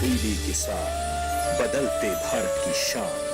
तब्दीली के साथ बदलते भारत की शान।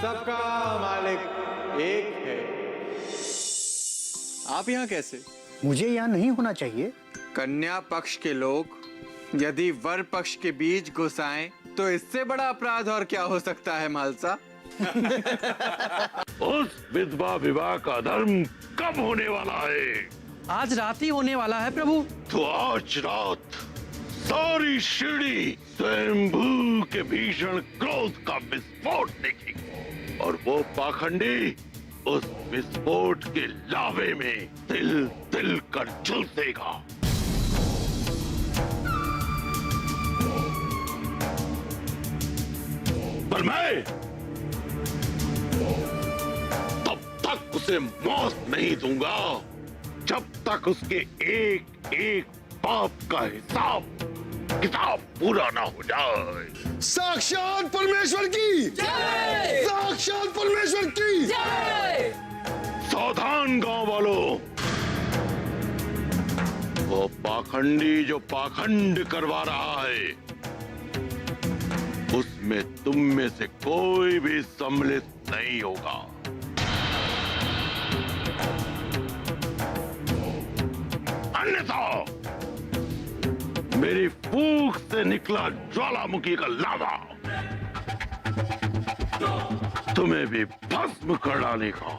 सबका मालिक एक है। आप यहाँ कैसे? मुझे यहाँ नहीं होना चाहिए। कन्या पक्ष के लोग यदि वर पक्ष के बीच घुस आएं, तो इससे बड़ा अपराध और क्या हो सकता है मालसा? उस विधवा विवाह का धर्म कब होने वाला है? आज रात ही होने वाला है प्रभु। तो आज रात सारी शिरडी स्वयंभू के भीषण क्रोध का विस्फोट देखेगी और वो पाखंडी उस विस्फोट के लावे में तिल तिल कर झुलसेगा। पर मैं तब तक उसे मौत नहीं दूंगा जब तक उसके एक एक पाप का किताब पूरा ना हो जाए। साक्षात परमेश्वर की जय! साक्षात परमेश्वर की जय! सावधान गांव वालों, वो पाखंडी जो पाखंड करवा रहा है, उसमें तुम में से कोई भी सम्मिलित नहीं होगा। अन्यथा मेरी फूंक से निकला ज्वालामुखी का लावा तुम्हें भी भस्म कर डालेगा।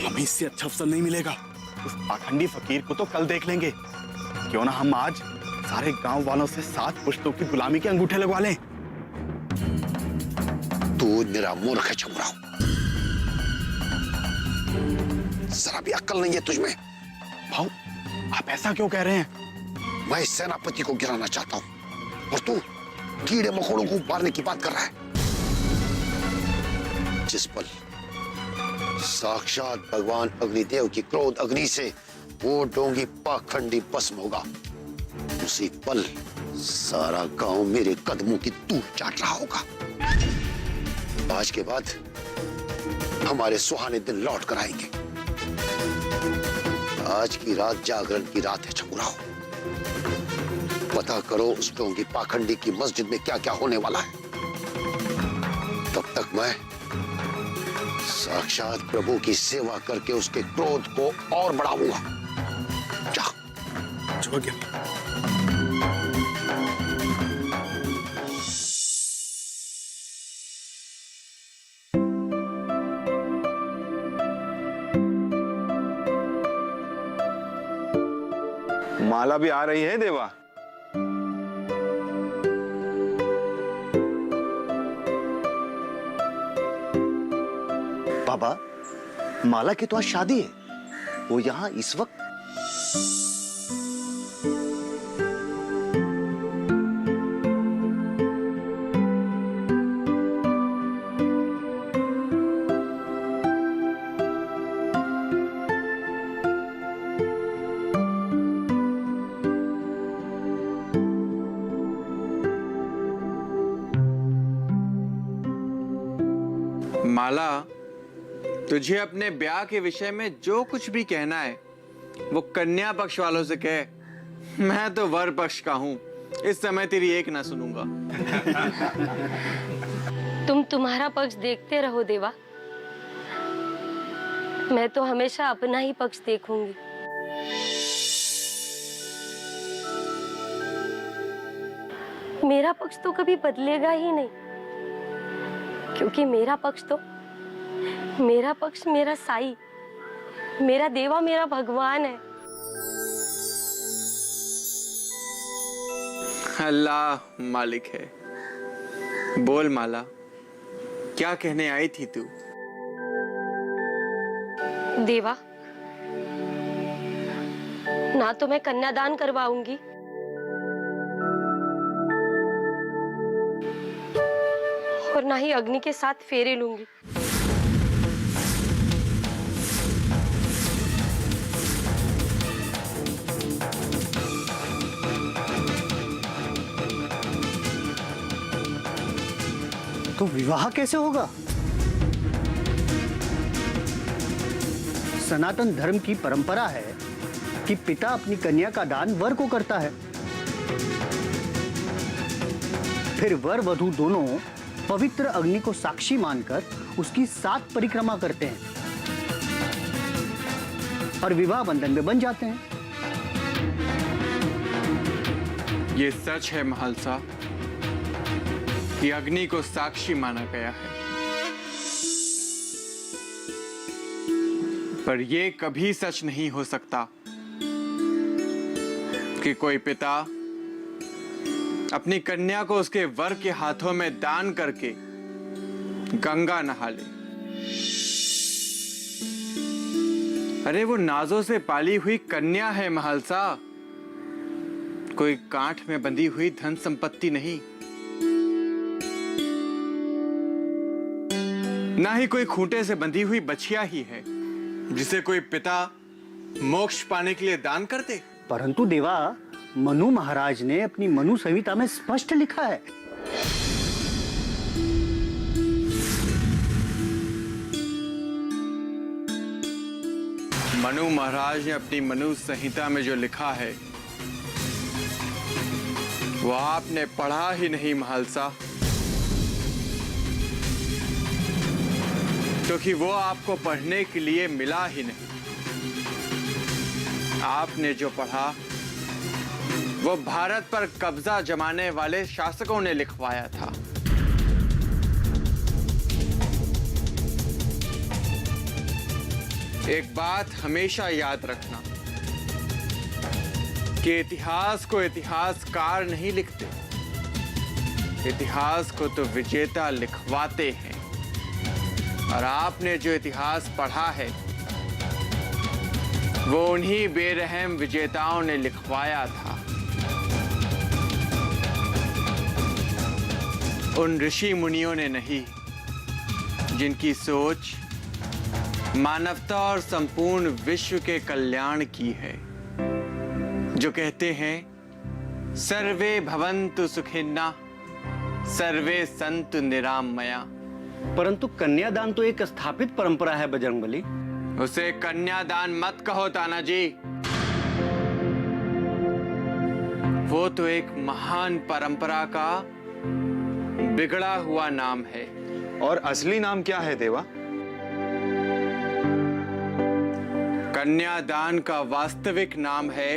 हमें इससे अच्छा अवसर नहीं मिलेगा। उस पाखंडी फकीर को तो कल देख लेंगे। क्यों ना हम आज सारे गांव वालों से 7 पुश्तों की गुलामी के अंगूठे लगवा लें। तू मेरा मूर्ख है चुमराव, जरा भी अक्ल नहीं है तुझमें। भाऊ, आप ऐसा क्यों कह रहे हैं? मैं सेनापति को गिराना चाहता हूं और तू कीड़े मकोड़ों को मारने की बात कर रहा है। जिस पल साक्षात भगवान अग्निदेव की क्रोध अग्नि से वो डोंगी पाखंडी भस्म होगा, उसी पल सारा गांव मेरे कदमों की धूल चाट रहा होगा। आज के बाद हमारे सुहाने दिन लौट कर आएंगे। आज की रात जागरण की रात है चमुराव। पता करो उस डोंगी पाखंडी की मस्जिद में क्या क्या होने वाला है। तब तक मैं साक्षात प्रभु की सेवा करके उसके क्रोध को और बढ़ाऊंगा। जा। जो गया। माला भी आ रही है देवा। बाबा, माला की तो आज शादी है। वो यहाँ इस वक्त? माला, तुझे अपने ब्याह के विषय में जो कुछ भी कहना है वो कन्या पक्ष वालों से कह। मैं तो वर पक्ष का हूं, इस समय तेरी एक ना सुनूंगा। तुम तुम्हारा पक्ष देखते रहो देवा, मैं तो हमेशा अपना ही पक्ष देखूंगी। मेरा पक्ष तो कभी बदलेगा ही नहीं, क्योंकि मेरा पक्ष मेरा साई, मेरा देवा, मेरा भगवान है। अल्लाह मालिक है। बोल माला, क्या कहने आई थी तू? देवा, ना तो मैं कन्यादान करवाऊंगी और ना ही अग्नि के साथ फेरे लूंगी। तो विवाह कैसे होगा? सनातन धर्म की परंपरा है कि पिता अपनी कन्या का दान वर को करता है, फिर वर वधू दोनों पवित्र अग्नि को साक्षी मानकर उसकी 7 परिक्रमा करते हैं और विवाह बंधन में बन जाते हैं। ये सच है महलसा कि अग्नि को साक्षी माना गया है, पर यह कभी सच नहीं हो सकता कि कोई पिता अपनी कन्या को उसके वर के हाथों में दान करके गंगा नहा ले। अरे वो नाजों से पाली हुई कन्या है महलसा, कोई कांठ में बंधी हुई धन संपत्ति नहीं, ना ही कोई खूंटे से बंधी हुई बछिया ही है जिसे कोई पिता मोक्ष पाने के लिए दान कर दे। परंतु देवा, मनु महाराज ने अपनी मनु संहिता में स्पष्ट लिखा है। मनु महाराज ने अपनी मनु संहिता में जो लिखा है वो आपने पढ़ा ही नहीं महलसा, क्योंकि वो आपको पढ़ने के लिए मिला ही नहीं। आपने जो पढ़ा वो भारत पर कब्जा जमाने वाले शासकों ने लिखवाया था। एक बात हमेशा याद रखना कि इतिहास को इतिहासकार नहीं लिखते, इतिहास को तो विजेता लिखवाते हैं। और आपने जो इतिहास पढ़ा है वो उन्हीं बेरहम विजेताओं ने लिखवाया था। उन ऋषि मुनियों ने नहीं जिनकी सोच मानवता और संपूर्ण विश्व के कल्याण की है, जो कहते हैं सर्वे भवन्तु सुखिन्ना सर्वे सन्तु निरामया। परंतु कन्यादान तो एक स्थापित परंपरा है बजरंगबली। उसे कन्यादान मत कहो तानाजी, वो तो एक महान परंपरा का बिगड़ा हुआ नाम है। और असली नाम क्या है देवा? कन्यादान का वास्तविक नाम है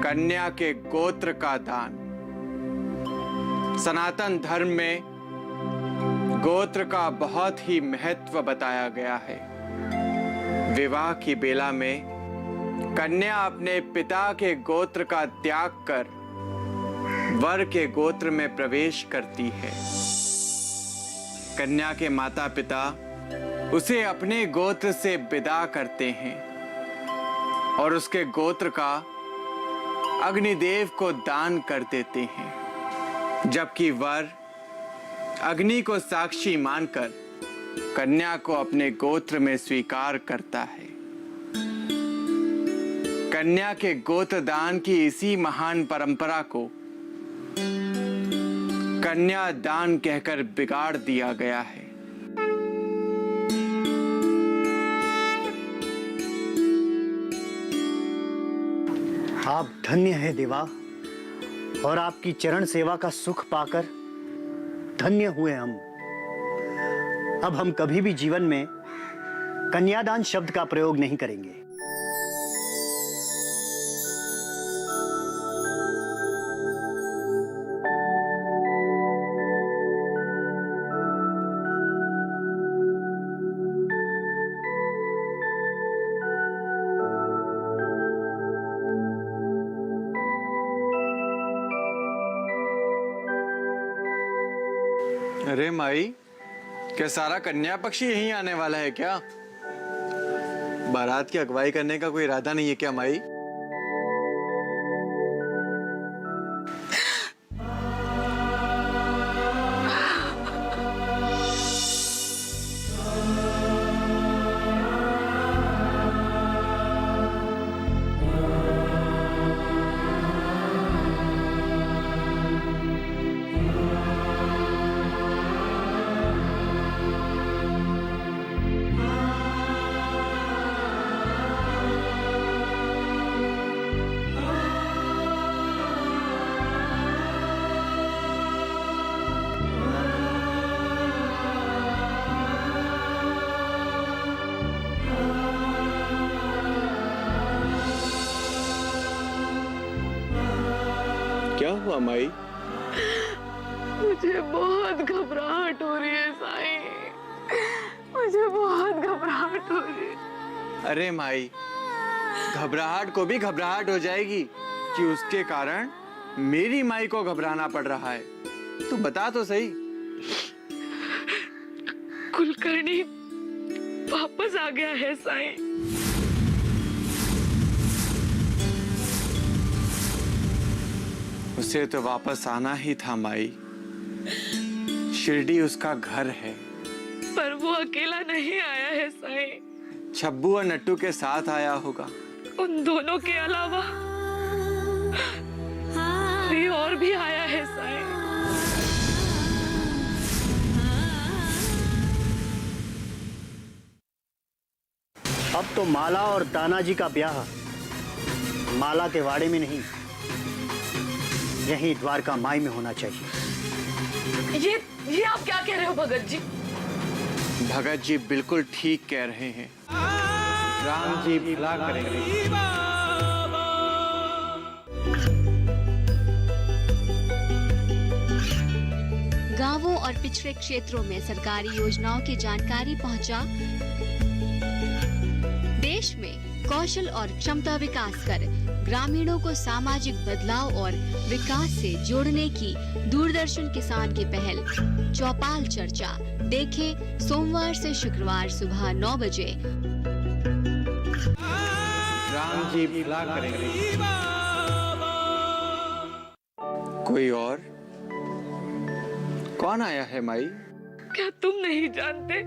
कन्या के गोत्र का दान। सनातन धर्म में गोत्र का बहुत ही महत्व बताया गया है। विवाह की बेला में कन्या अपने पिता के गोत्र का त्याग कर वर के गोत्र में प्रवेश करती है। कन्या के माता पिता उसे अपने गोत्र से विदा करते हैं और उसके गोत्र का अग्निदेव को दान कर देते हैं, जबकि वर अग्नि को साक्षी मानकर कन्या को अपने गोत्र में स्वीकार करता है। कन्या के गोत्र दान की इसी महान परंपरा को कन्या दान कहकर बिगाड़ दिया गया है। आप धन्य है देवा, और आपकी चरण सेवा का सुख पाकर धन्य हुए हम। अब हम कभी भी जीवन में कन्यादान शब्द का प्रयोग नहीं करेंगे। अरे माई, क्या सारा कन्या पक्षी यहीं आने वाला है क्या? बारात की अगुवाई करने का कोई इरादा नहीं है क्या माई? क्या हुआ माई? मुझे बहुत घबराहट हो रही है साईं, मुझे बहुत घबराहट हो रही है। अरे माई, घबराहट को भी घबराहट हो जाएगी कि उसके कारण मेरी माई को घबराना पड़ रहा है। तू बता तो सही। कुलकर्णी वापस आ गया है साईं। उसे तो वापस आना ही था माई। शिरडी उसका घर है। पर वो अकेला नहीं आया है साईं। छब्बू और नट्टू के साथ आया होगा। उन दोनों के अलावा कोई और भी आया है साईं। अब तो माला और तानाजी का ब्याह माला के वाड़े में नहीं, यहीं द्वारका माई में होना चाहिए। ये आप क्या कह रहे हो भगत जी? भगत जी बिल्कुल ठीक कह रहे हैं। राम जी भला करेंगे। गांवों और पिछड़े क्षेत्रों में सरकारी योजनाओं की जानकारी पहुंचा। देश में कौशल और क्षमता विकास कर ग्रामीणों को सामाजिक बदलाव और विकास से जोड़ने की दूरदर्शन किसान की पहल चौपाल चर्चा देखें सोमवार से शुक्रवार सुबह 9 बजे। राम जी भला करेंगे। कोई और? कौन आया है माई? क्या तुम नहीं जानते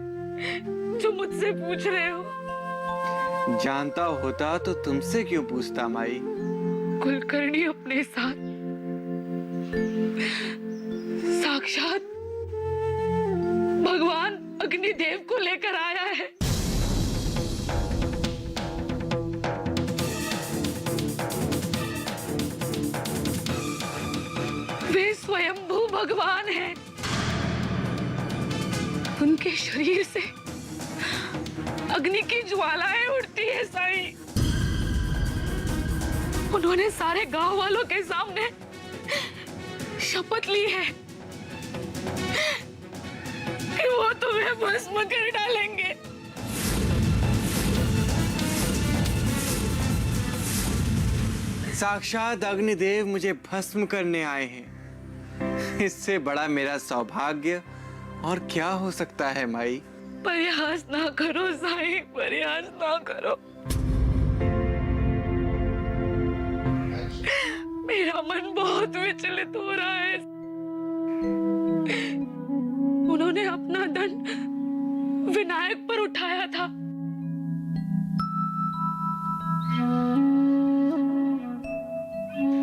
जो मुझसे पूछ रहे हो? जानता होता तो तुमसे क्यों पूछता माई? कुलकर्णी अपने साथ साक्षात भगवान अग्निदेव को लेकर आया है। वे स्वयंभू भगवान हैं। उनके शरीर से अग्नि की ज्वालाएं उठती है साईं। उन्होंने सारे गांव वालों के सामने शपथ ली है कि वो तुम्हें भस्म कर डालेंगे। साक्षात अग्निदेव मुझे भस्म करने आए हैं। इससे बड़ा मेरा सौभाग्य और क्या हो सकता है माई? प्रयास ना करो साईं, प्रयास ना करो। मेरा मन बहुत विचलित हो रहा है। उन्होंने अपना दंड विनायक पर उठाया था।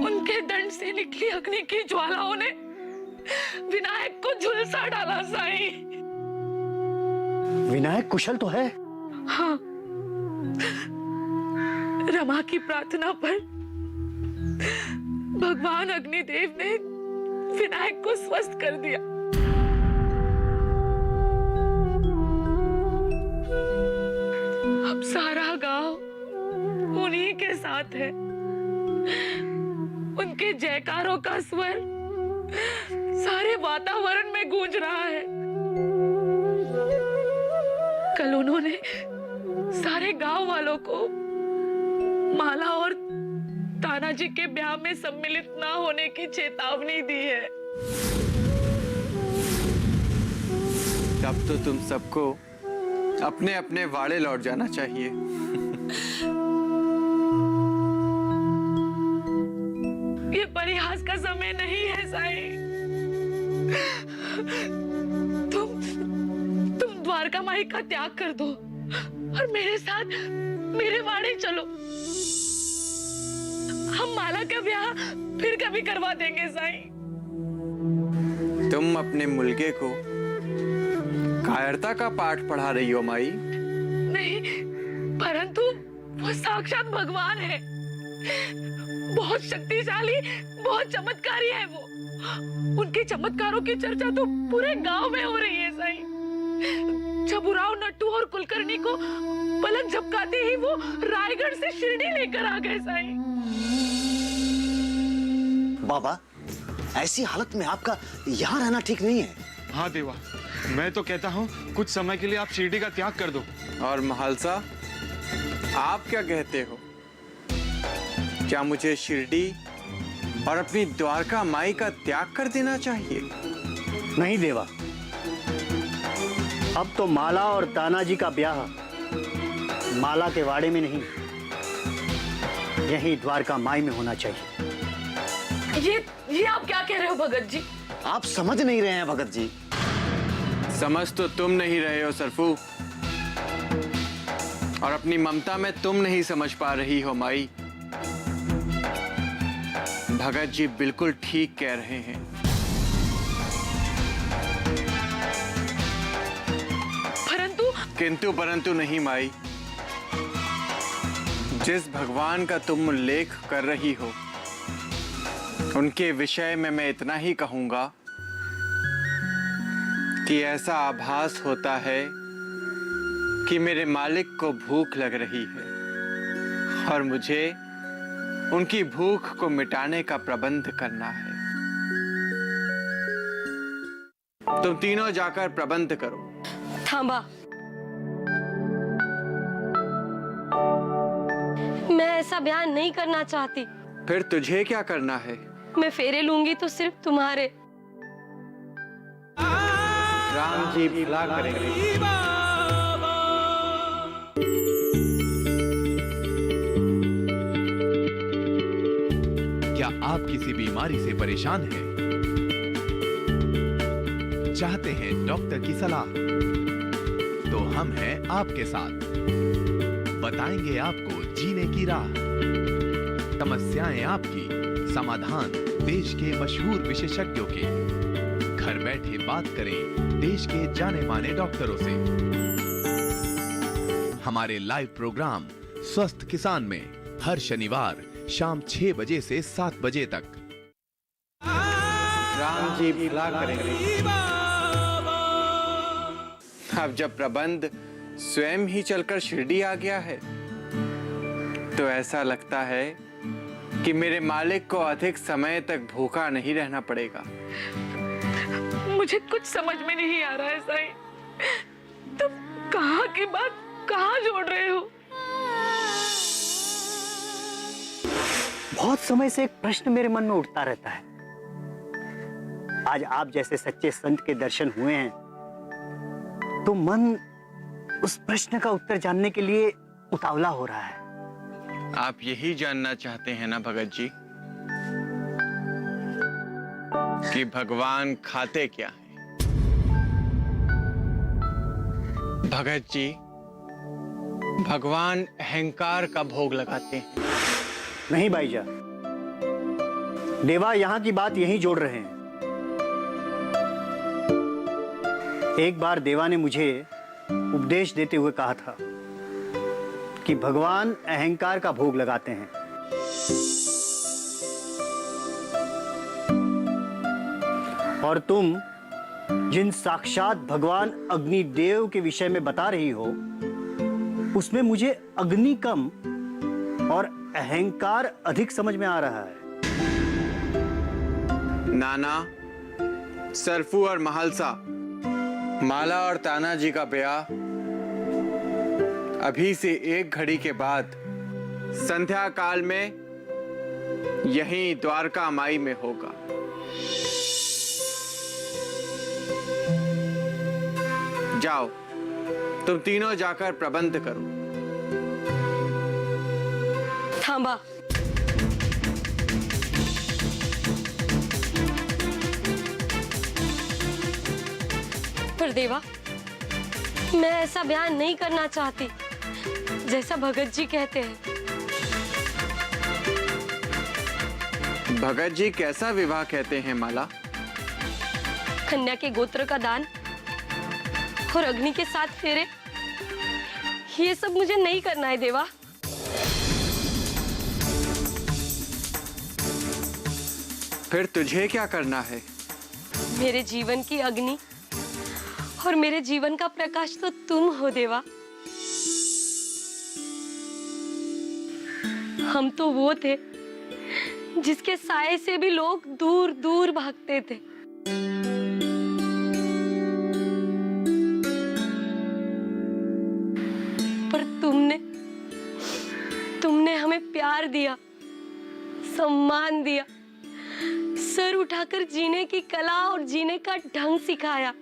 उनके दंड से निकली अग्नि की ज्वालाओं ने विनायक को झुलसा डाला साईं। विनायक कुशल तो है। हाँ, रमा की प्रार्थना पर भगवान अग्निदेव ने विनायक को स्वस्थ कर दिया। अब सारा गांव उन्हीं के साथ है। उनके जयकारों का स्वर सारे वातावरण में गूंज रहा है। कल उन्होंने सारे गांव वालों को माला और तानाजी के ब्याह में सम्मिलित ना होने की चेतावनी दी है। तब तो तुम सबको अपने अपने वाड़े लौट जाना चाहिए। ये परिहास का समय नहीं है साईं। तुम द्वारका माई का त्याग कर दो और मेरे साथ मेरे वाड़े चलो। हम माला का ब्याह फिर कभी करवा देंगे साईं। तुम अपने मुलगे को कायरता का पाठ पढ़ा रही हो माई? नहीं, परंतु वो साक्षात भगवान है। बहुत शक्तिशाली, बहुत चमत्कारी है वो। उनके चमत्कारों की चर्चा तो पूरे गांव में हो रही है साईं। छबुराव, नट्टू और कुलकर्णी को पलक झपकाते ही वो रायगढ़ से शिरडी लेकर आ गए साईं। बाबा, ऐसी हालत में आपका यहाँ रहना ठीक नहीं है। हाँ देवा, मैं तो कहता हूँ कुछ समय के लिए आप शिरडी का त्याग कर दो। और महालसा, आप क्या कहते हो? क्या मुझे शिरडी और अपनी द्वारका माई का त्याग कर देना चाहिए? नहीं देवा, अब तो माला और तानाजी का ब्याह माला के वाड़े में नहीं, यही द्वारका माई में होना चाहिए। ये आप क्या कह रहे हो भगत जी? आप समझ नहीं रहे हैं भगत जी। समझ तो तुम नहीं रहे हो सरफू, और अपनी ममता में तुम नहीं समझ पा रही हो माई। भगत जी बिल्कुल ठीक कह रहे हैं। किंतु परंतु नहीं माई। जिस भगवान का तुम उल्लेख कर रही हो, उनके विषय में मैं इतना ही कहूंगा कि ऐसा आभास होता है कि मेरे मालिक को भूख लग रही है और मुझे उनकी भूख को मिटाने का प्रबंध करना है। तुम तीनों जाकर प्रबंध करो। थांबा, मैं ऐसा बयान नहीं करना चाहती। फिर तुझे क्या करना है? मैं फेरे लूंगी तो सिर्फ तुम्हारे। राम जी भला करेंगे। क्या आप किसी बीमारी से परेशान हैं? चाहते हैं डॉक्टर की सलाह? तो हम हैं आपके साथ। बताएंगे आपको जीने की राह। समस्याएं आपकी, समाधान देश के मशहूर विशेषज्ञों के। घर बैठे बात करें देश के जाने माने डॉक्टरों से। हमारे लाइव प्रोग्राम स्वस्थ किसान में हर शनिवार शाम 6 बजे से 7 बजे तक। राम जी भला करेंगे। अब जब प्रबंध स्वयं ही चलकर शिरडी आ गया है, तो ऐसा लगता है कि मेरे मालिक को अधिक समय तक भूखा नहीं रहना पड़ेगा। मुझे कुछ समझ में नहीं आ रहा है साईं। तुम कहाँ की बात कहाँ जोड़ रहे हो? बहुत समय से एक प्रश्न मेरे मन में उठता रहता है। आज आप जैसे सच्चे संत के दर्शन हुए हैं, तो मन उस प्रश्न का उत्तर जानने के लिए उतावला हो रहा है। आप यही जानना चाहते हैं ना भगत जी, कि भगवान खाते क्या है? भगत जी, भगवान अहंकार का भोग लगाते हैं। नहीं भाईजा, देवा यहाँ की बात यही जोड़ रहे हैं। एक बार देवा ने मुझे उपदेश देते हुए कहा था कि भगवान अहंकार का भोग लगाते हैं। और तुम जिन साक्षात भगवान अग्निदेव के विषय में बता रही हो, उसमें मुझे अग्नि कम और अहंकार अधिक समझ में आ रहा है। नाना, सरफू और महलसा, माला और तानाजी का ब्याह अभी से 1 घड़ी के बाद संध्या काल में यहीं द्वारका माई में होगा। जाओ, तुम तीनों जाकर प्रबंध करो। थांबा। पर देवा, मैं ऐसा बयान नहीं करना चाहती जैसा भगत जी कहते हैं। भगत जी कैसा विवाह कहते हैं माला? कन्या के गोत्र का दान और अग्नि के 7 फेरे, ये सब मुझे नहीं करना है देवा। फिर तुझे क्या करना है? मेरे जीवन की अग्नि और मेरे जीवन का प्रकाश तो तुम हो देवा। हम तो वो थे जिसके साए से भी लोग दूर दूर भागते थे। पर तुमने हमें प्यार दिया, सम्मान दिया, सर उठाकर जीने की कला और जीने का ढंग सिखाया।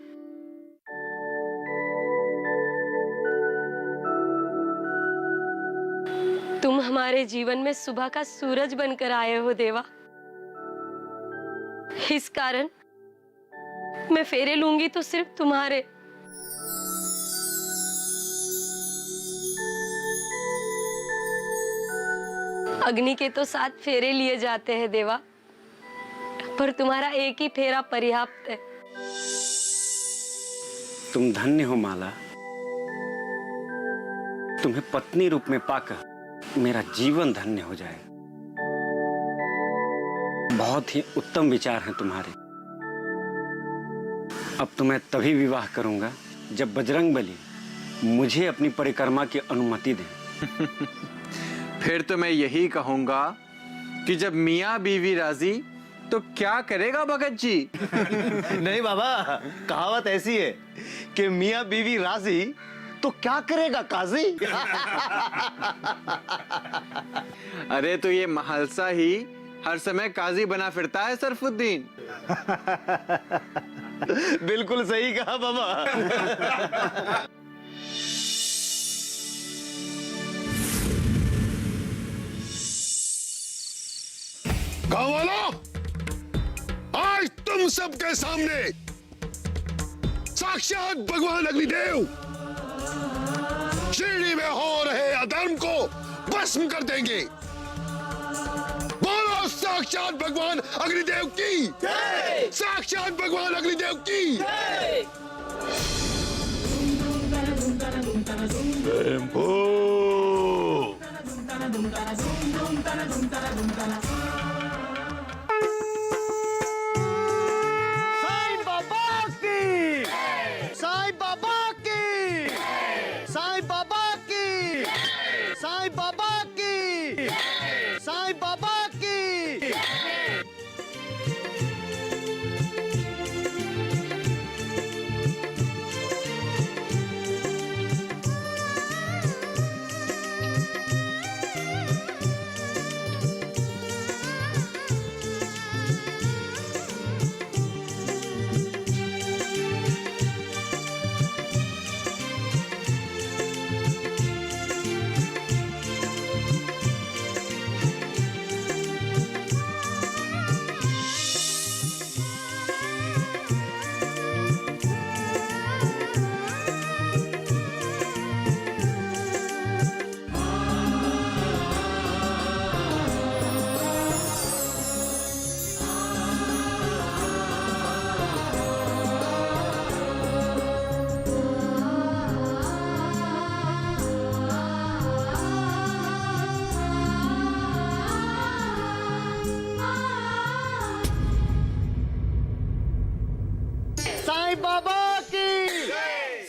तुम हमारे जीवन में सुबह का सूरज बनकर आए हो देवा। इस कारण मैं फेरे लूंगी तो सिर्फ तुम्हारे। अग्नि के तो 7 फेरे लिए जाते हैं देवा, पर तुम्हारा एक ही फेरा पर्याप्त है। तुम धन्य हो माला। तुम्हें पत्नी रूप में पाकर मेरा जीवन धन्य हो जाए। बहुत ही उत्तम विचार हैं तुम्हारे। अब तो मैं तभी विवाह करूंगा जब बजरंगबली मुझे अपनी परिक्रमा की अनुमति दें। फिर तो मैं यही कहूंगा कि जब मियाँ बीवी राजी तो क्या करेगा भगत जी? नहीं बाबा, कहावत ऐसी है कि मियाँ बीवी राजी तो क्या करेगा काजी। अरे तो ये महलसा ही हर समय काजी बना फिरता है सरफुद्दीन। बिल्कुल सही कहा बाबा। गांव वालों, आज तुम सबके सामने साक्षात भगवान अग्निदेव शिरडी में हो रहे अधर्म को भस्म कर देंगे। बोलो साक्षात भगवान अग्निदेव की जय! साक्षात भगवान अग्निदेव की जय! साईं बाबा की, साईं बाबा की, साईं बाबा की, साईं बाबा की, साईं बाबा की।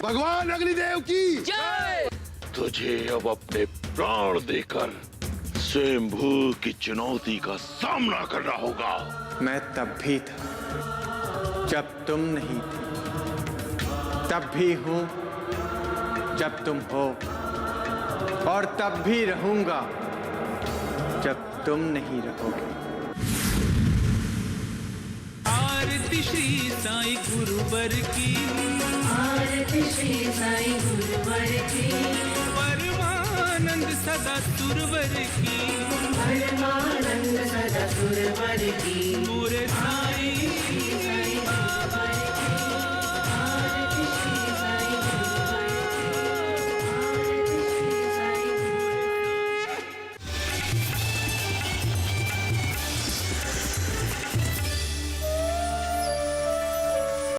भगवान अग्निदेव की जय। तुझे अब अपने प्राण देकर स्वयंभू की चुनौती का सामना करना होगा। मैं तब भी था जब तुम नहीं थे, तब भी हूं जब तुम हो, और तब भी रहूंगा जब तुम नहीं रहोगे। आरती श्री साईं गुरुवर की, आरती श्री साईं गुरुवर की, परमानंद सदा सुरवर की, परमानंद सदा सुरवर की।